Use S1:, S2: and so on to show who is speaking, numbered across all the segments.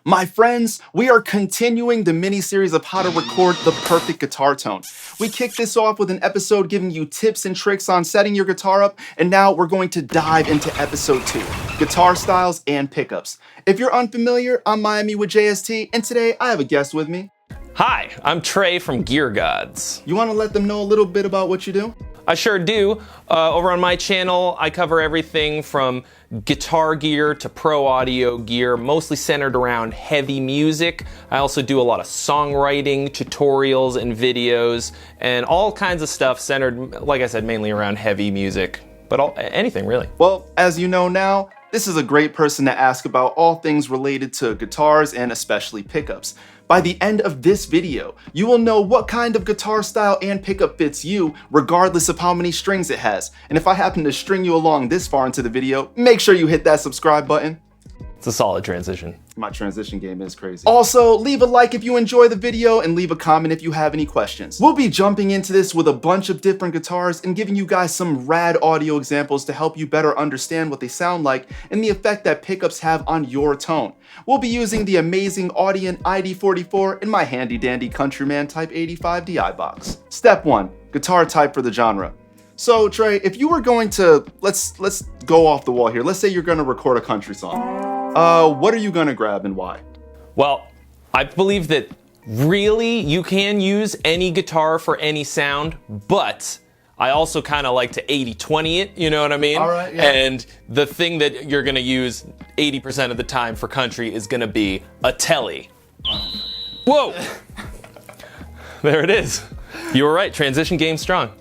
S1: My friends, we are continuing the mini-series of how to record the perfect guitar tone. We kicked this off with an episode giving you tips and tricks on setting your guitar up, and now we're going to dive into episode 2, guitar styles and pickups. If you're unfamiliar, I'm Miami with JST, and today I have a guest with me.
S2: Hi, I'm Trey from Gear Gods.
S1: You want to let them know a little bit about what you do?
S2: I sure do. Over on my channel, I cover everything from guitar gear to pro audio gear, mostly centered around heavy music. I also do a lot of songwriting, tutorials, and videos, and all kinds of stuff centered, like I said, mainly around heavy music, but anything really.
S1: Well, as you know now, this is a great person to ask about all things related to guitars and especially pickups. By the end of this video, you will know what kind of guitar style and pickup fits you, regardless of how many strings it has. And if I happen to string you along this far into the video, make sure you hit that subscribe button.
S2: It's a solid transition.
S1: My transition game is crazy. Also, leave a like if you enjoy the video and leave a comment if you have any questions. We'll be jumping into this with a bunch of different guitars and giving you guys some rad audio examples to help you better understand what they sound like and the effect that pickups have on your tone. We'll be using the amazing Audient ID44 and my handy dandy Countryman Type 85 DI box. Step 1, guitar type for the genre. So Trey, if you were going to, let's go off the wall here. Let's say you're gonna record a country song. What are you gonna grab and why?
S2: Well, I believe that really you can use any guitar for any sound, but I also kind of like to 80-20 it, you know what I mean?
S1: All right, yeah.
S2: And the thing that you're gonna use 80% of the time for country is gonna be a telly. Whoa! There it is. You were right, transition game strong.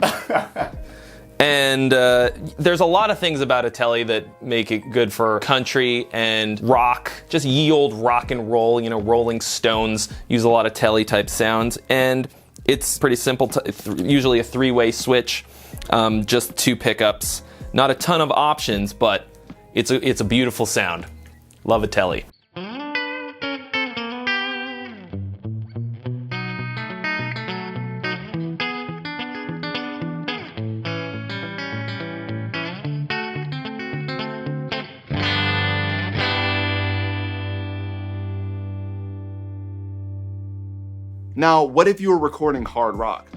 S2: And there's a lot of things about a telly that make it good for country and rock, just ye old rock and roll, you know, Rolling Stones use a lot of telly type sounds, and it's pretty simple, usually a 3-way switch, just 2 pickups, not a ton of options, but it's a beautiful sound. Love a telly.
S1: Now, what if you were recording hard rock?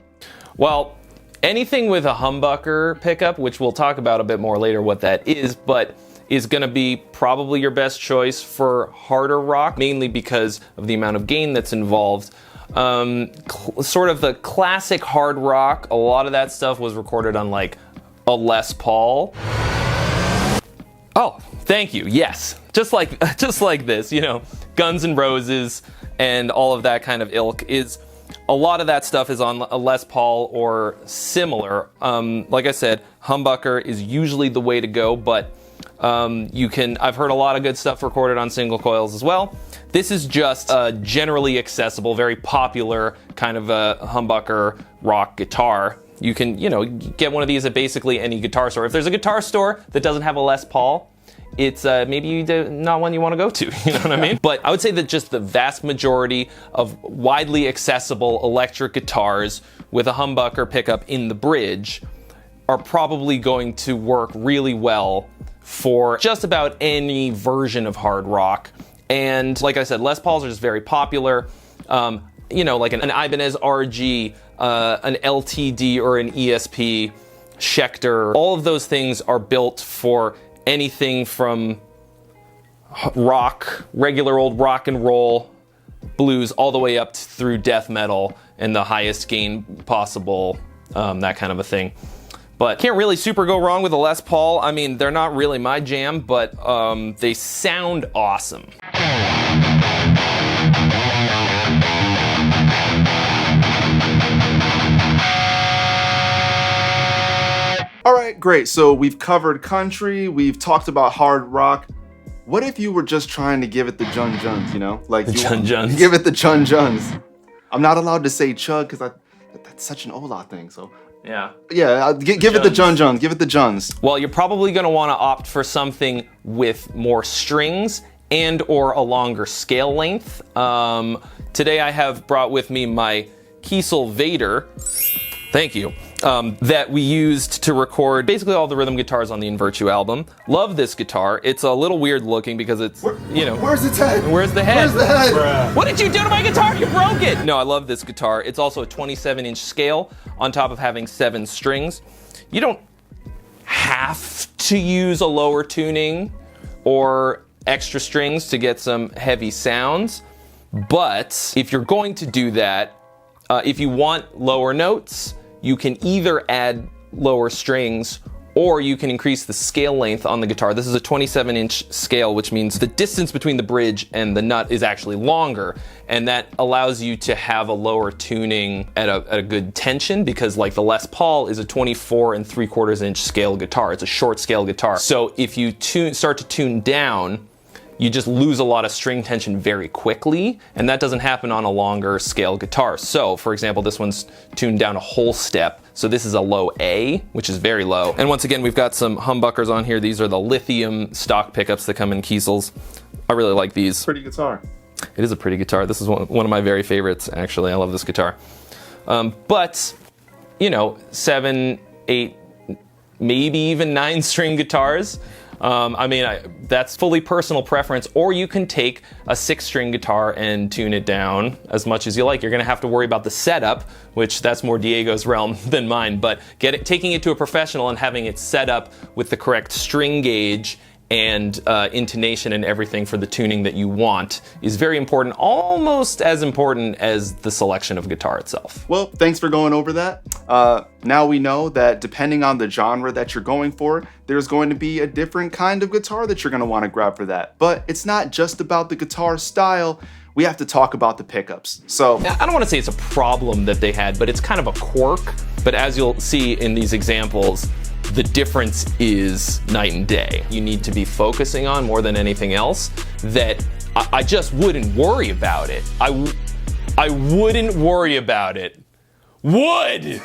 S2: Well, anything with a humbucker pickup, which we'll talk about a bit more later what that is, but is gonna be probably your best choice for harder rock, mainly because of the amount of gain that's involved. Sort of the classic hard rock, a lot of that stuff was recorded on like a Les Paul. Oh, thank you, yes. Just like this, you know, Guns N' Roses and all of that kind of ilk is, a lot of that stuff is on a Les Paul or similar. Like I said, humbucker is usually the way to go, but I've heard a lot of good stuff recorded on single coils as well. This is just a generally accessible, very popular kind of a humbucker rock guitar. You can, you know, get one of these at basically any guitar store. If there's a guitar store that doesn't have a Les Paul, it's maybe not one you want to go to, you know what I mean? But I would say that just the vast majority of widely accessible electric guitars with a humbucker pickup in the bridge are probably going to work really well for just about any version of hard rock. And like I said, Les Pauls are just very popular. You know, like an Ibanez RG, an LTD or an ESP, Schecter, all of those things are built for anything from rock, regular old rock and roll, blues, all the way up through death metal and the highest gain possible, that kind of a thing. But can't really super go wrong with a Les Paul. I mean, they're not really my jam, but they sound awesome.
S1: All right, great. So we've covered country, we've talked about hard rock. What if you were just trying to give it the Jun Juns, you know? Like
S2: The Jun Juns.
S1: Give it the Jun Juns. I'm not allowed to say chug because that's such an Ola thing, so.
S2: Yeah.
S1: Yeah, give it the Jun Juns, give it the Juns.
S2: Well, you're probably gonna wanna opt for something with more strings and or a longer scale length. Today I have brought with me my Kiesel Vader. Thank you. that we used to record basically all the rhythm guitars on the In Virtue album. Love this guitar. It's a little weird looking because it's, you know.
S1: Where's its head?
S2: Where's the head?
S1: Where's the head?
S2: What did you do to my guitar? You broke it! No, I love this guitar. It's also a 27-inch scale on top of having 7 strings. You don't have to use a lower tuning or extra strings to get some heavy sounds, but if you're going to do that, if you want lower notes, you can either add lower strings or you can increase the scale length on the guitar. This is a 27-inch scale, which means the distance between the bridge and the nut is actually longer, and that allows you to have a lower tuning at a good tension, because like the Les Paul is a 24 3/4-inch scale guitar. It's a short scale guitar. So if you start to tune down, you just lose a lot of string tension very quickly, and that doesn't happen on a longer scale guitar. So, for example, this one's tuned down a whole step, so this is a low A, which is very low. And once again, we've got some humbuckers on here. These are the lithium stock pickups that come in Kiesels. I really like these.
S1: Pretty guitar.
S2: It is a pretty guitar. This is one of my very favorites, actually. I love this guitar. But, you know, 7, 8, maybe even 9-string guitars, that's fully personal preference, or you can take a 6-string guitar and tune it down as much as you like. You're gonna have to worry about the setup, which that's more Diego's realm than mine, but taking it to a professional and having it set up with the correct string gauge and intonation and everything for the tuning that you want is very important, almost as important as the selection of guitar itself.
S1: Well, thanks for going over that. Now we know that depending on the genre that you're going for, there's going to be a different kind of guitar that you're going to want to grab for that. But it's not just about the guitar style. We have to talk about the pickups. So
S2: I don't want to say it's a problem that they had, but it's kind of a quirk. But as you'll see in these examples, the difference is night and day. You need to be focusing on more than anything else that I just wouldn't worry about it. I wouldn't worry about it. Would!